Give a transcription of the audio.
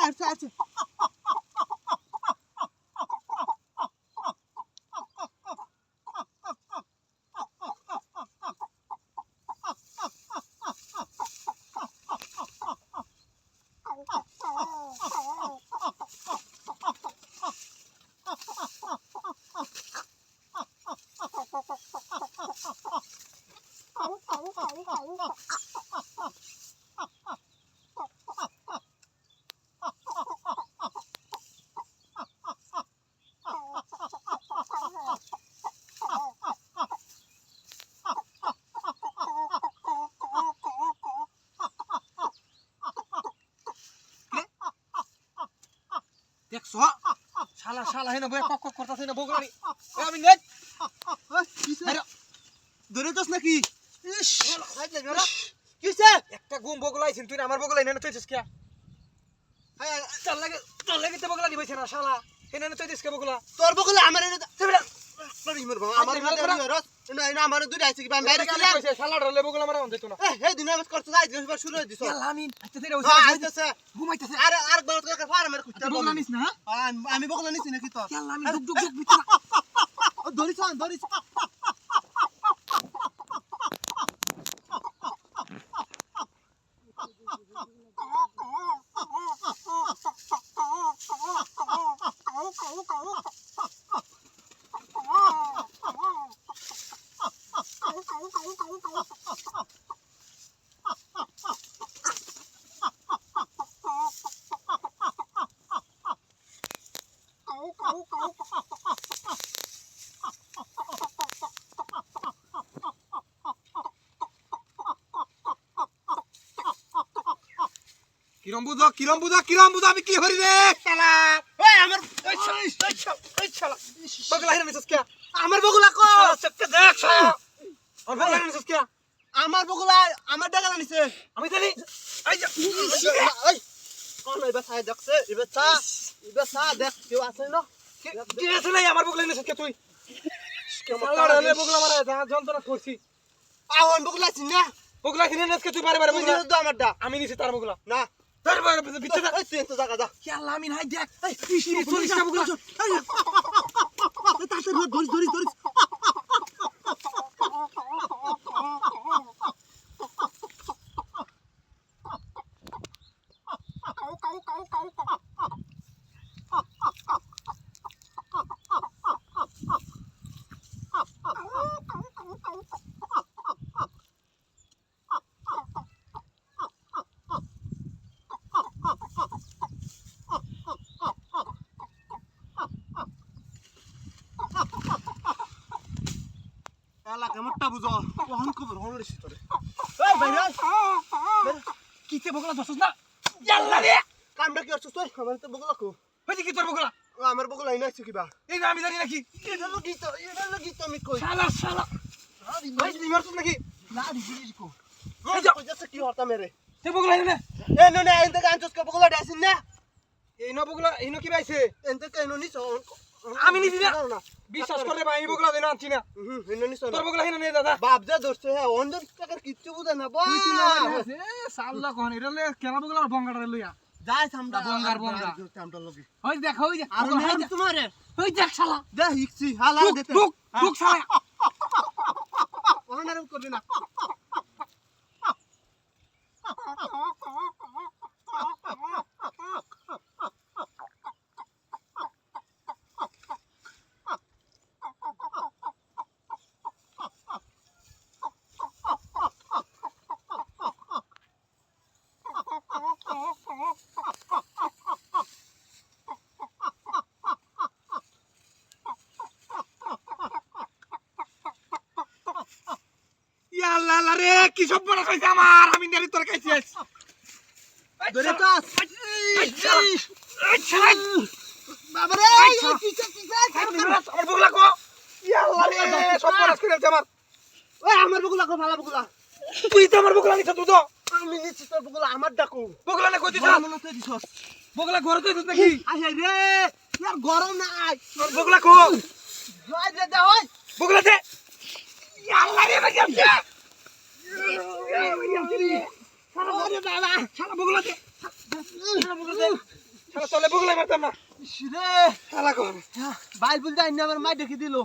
আচ্ছা দেখছো শালা শালা হেন বই কক কক করতাছ না বগলানি আমি নেট ধরে দোস নাকি ইস কিসে একটা গুম বগলাইছিস তুই আমার বগলাই না তুইছিস কে হ্যাঁ চল লাগে তে বগলানি বইছে না শালা হেন না তুইছিস কে বগলা তোর বগলে আমার তুইরা লড়ি মরবো আমার রস না আমার দুইটা আছে কি আমি বাইরে ছিলাম কইছে শালা ধরলে বগলা মারা দিত না এই দিন আমি করতে যাই দিন শুরু হই দিছ আমি আচ্ছা তেরে আইতাছে ঘুমাইতাছে আর বার করে ফার আমার কুত্তা বগলা নিস না আমি বগলা নিছি নাকি তো আমি দুক দুক দুক বিছনা ধরিস কিরম বুঝা আমি কি হরি রে শালা এই আমার এই শালা বগলা হেন নিছস কে আমার বগলা কো সত্যি দেখ আর বগলা হেন নিছস কে আমার বগলা আমার ডাগলা নিছে আমি জানি এই যে এই কোন এবার ছাই দেখছে এবার চা দেখ কেউ আছে না কি আছে নাই আমার বগলা নিছস কে তুই শালা রে বগলা মারা যন্ত্রণা করছি আহন বগলা চিন না বগলা কিনে নিছস কে তুই বারে বারে বগলা তো আমারটা আমি নিছি তার বগলা না তার বারে বিচ্ছা এই তুই তো জায়গা যা কি আল্লাহ আমি নাই দেখ এই পিছিয়ে চলিস না বগলা ধরিস এলা কেমনটা বুঝো কখন খবর হল রে তোরে এই ভাই কিতে বগলা দছস না আল্লাহ রে কামটা কি করছস তুই আমার তো বগলা কো হইছে কি তোর বগলা আমার বগলা আইনা আছে কিবা এই আমি জানি নাকি এটা লগি তো আমি কই শালা ভাই তুই মারছস নাকি না দিছিস কো এই যা কই যাচ্ছে কি হতা মেরে তে বগলা এনে এ নো না এনতে গানছস কা বগলা ডাইছিস না এই ন বগলা এই ন কি পাইছে এনতে কেন নিছ আমি নিছি না বিশ্বাস করে ভাই আমি বগলা দেনা আনছি না এনো নিছ তোর বগলা হেন নে দাদা বাপ যা ধরছে হ্যাঁ অন্ধ টাকার কিচ্ছু বুঝে না বা তুই চিনা আছে সাল্লা কোন এরলে কেলা বগলা বঙ্গাটা লইয়া যাই সামডা বঙ্গা সামডা লগি হই দেখ আর মের তোমারে হই দেখ শালা দে হিকছি হালা দেতে দুক শালা ওনারে করবি না আল্লাহ আল্লাহ রে কি সব বড় হইছে আমার আমি নেরি তোর কাছে আছি ধরে কাস বাবা রে কিছে আমার বগলা কো আল্লাহ রে সব বড় করে আমার ওই আমার বগলা কো ভালো বগলা তুই তো আমার বগলা নিছ তুই তো আমি নিছি তোর বগলা আমার ডাকু বগলা না কইছিস মনে তো দিছস বগলা ঘরে তুই নাকি আই রে ইয়ার গরম নাই তোর বগলা কো হাই দে দে ওই বগলা দে আল্লাহ রে ভাই আরে বাবা শালা বগলা দে শালা চলে বগলাই মারতাম না রে শালা কোন বাইল বুলতে আইনা আমার মাই দেখি দিল